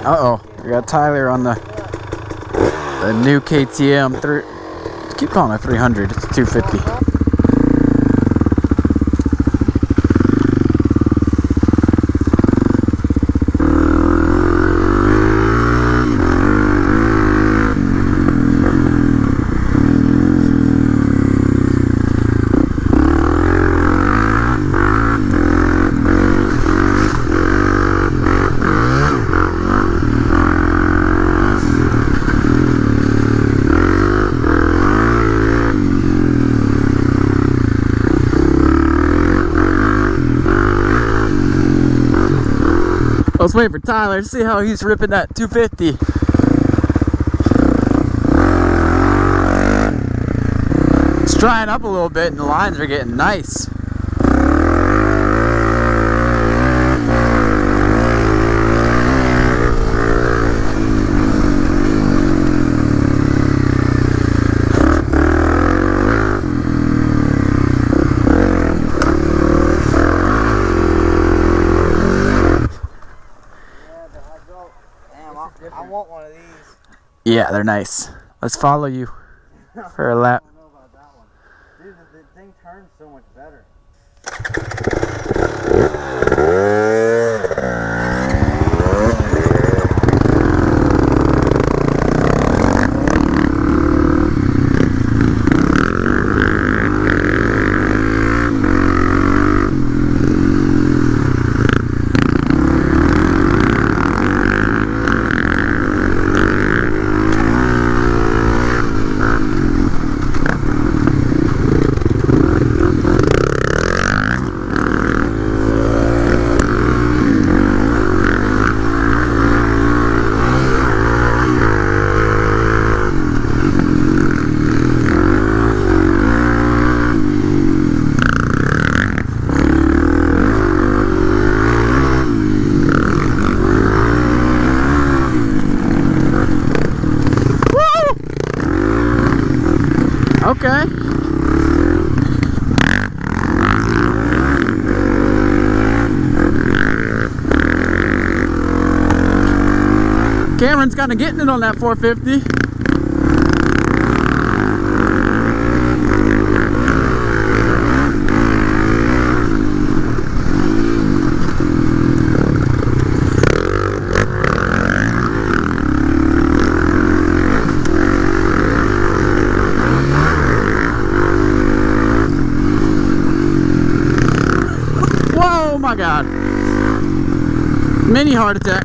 Uh-oh, we got Tyler on the new KTM. Keep calling it 300, it's 250. Let's wait for Tyler to see how he's ripping that 250. It's drying up a little bit and the lines are getting nice. I want one of these. Yeah, they're nice. Let's follow you for a lap. I don't know about that one. Dude, the thing turns so much better. Okay. Cameron's kind of getting it on that 450. Oh my God. Mini heart attack.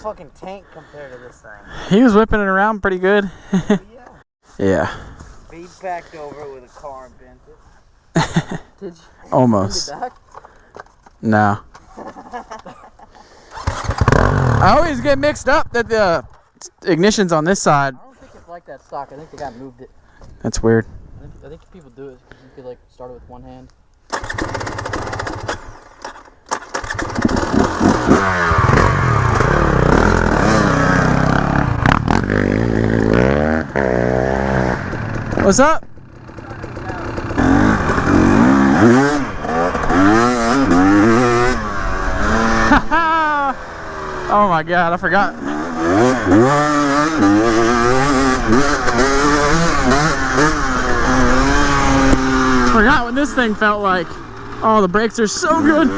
Fucking tank compared to this thing. He was whipping it around pretty good. Yeah. Yeah. Feed packed over it with a car and bent it. Did you? Almost. Bend it back? No. I always get mixed up that the ignition's on this side. I don't think it's like that stock. I think the guy moved it. That's weird. I think people do it because you could like start it with one hand. What's up? Oh my God, I forgot. Forgot what this thing felt like. Oh, the brakes are so good.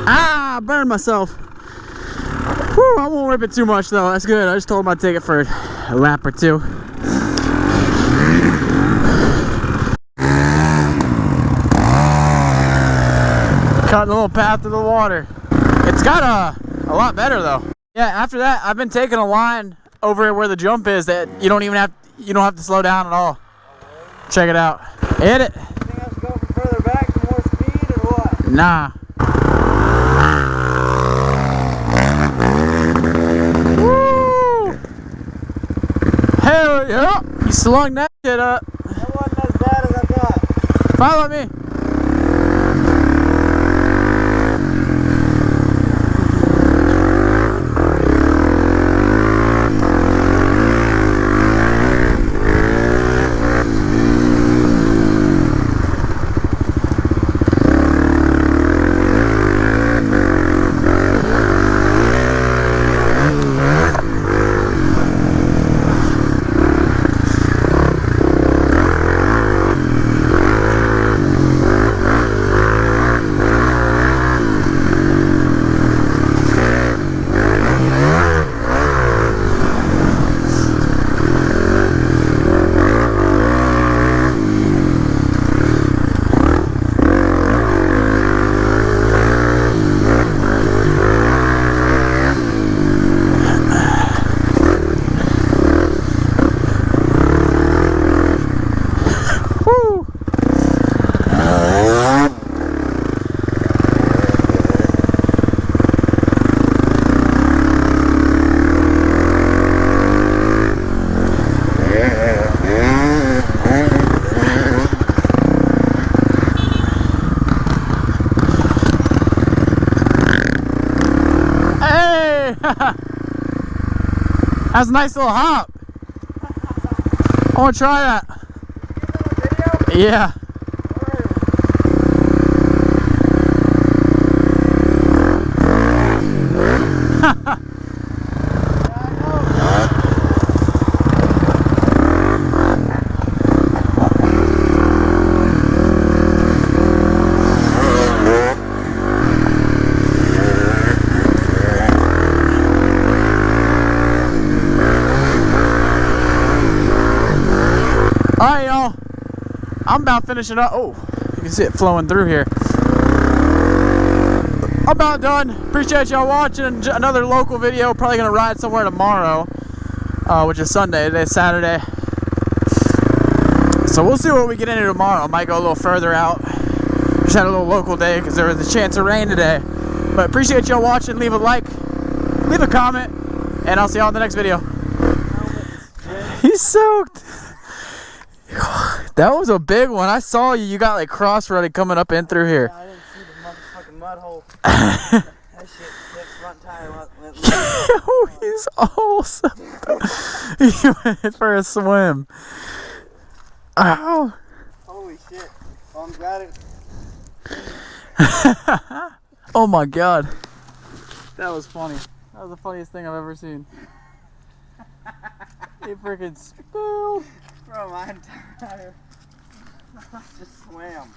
Ah, I burned myself. Whew, I won't rip it too much though. That's good. I just told him I'd take it for a lap or two. Cutting a little path through the water. It's got a lot better though. Yeah, after that, I've been taking a line over where the jump is that you don't have to slow down at all. Check it out. Hit it. You think I should go further back for more speed or what? Nah. Woo! Hell yeah! You slung that shit up. That wasn't as bad as I thought. Follow me. That's a nice little hop. I want to try that. Yeah. Alright, y'all. I'm about finishing up. Oh, you can see it flowing through here. I'm about done. Appreciate y'all watching. Another local video. Probably gonna ride somewhere tomorrow, which is Sunday. Today's Saturday. So we'll see what we get into tomorrow. Might go a little further out. Just had a little local day because there was a chance of rain today. But appreciate y'all watching. Leave a like, leave a comment, and I'll see y'all in the next video. He's soaked. That was a big one. I saw you. You got like cross-rutted coming up in through here. Yeah, I didn't see the motherfucking mud hole. That shit tipped front tire went Oh, he's awesome. He went for a swim. Ow. Holy shit. Well, I'm glad it. Oh my god. That was funny. That was the funniest thing I've ever seen. He freaking spilled. Bro, my entire just swam.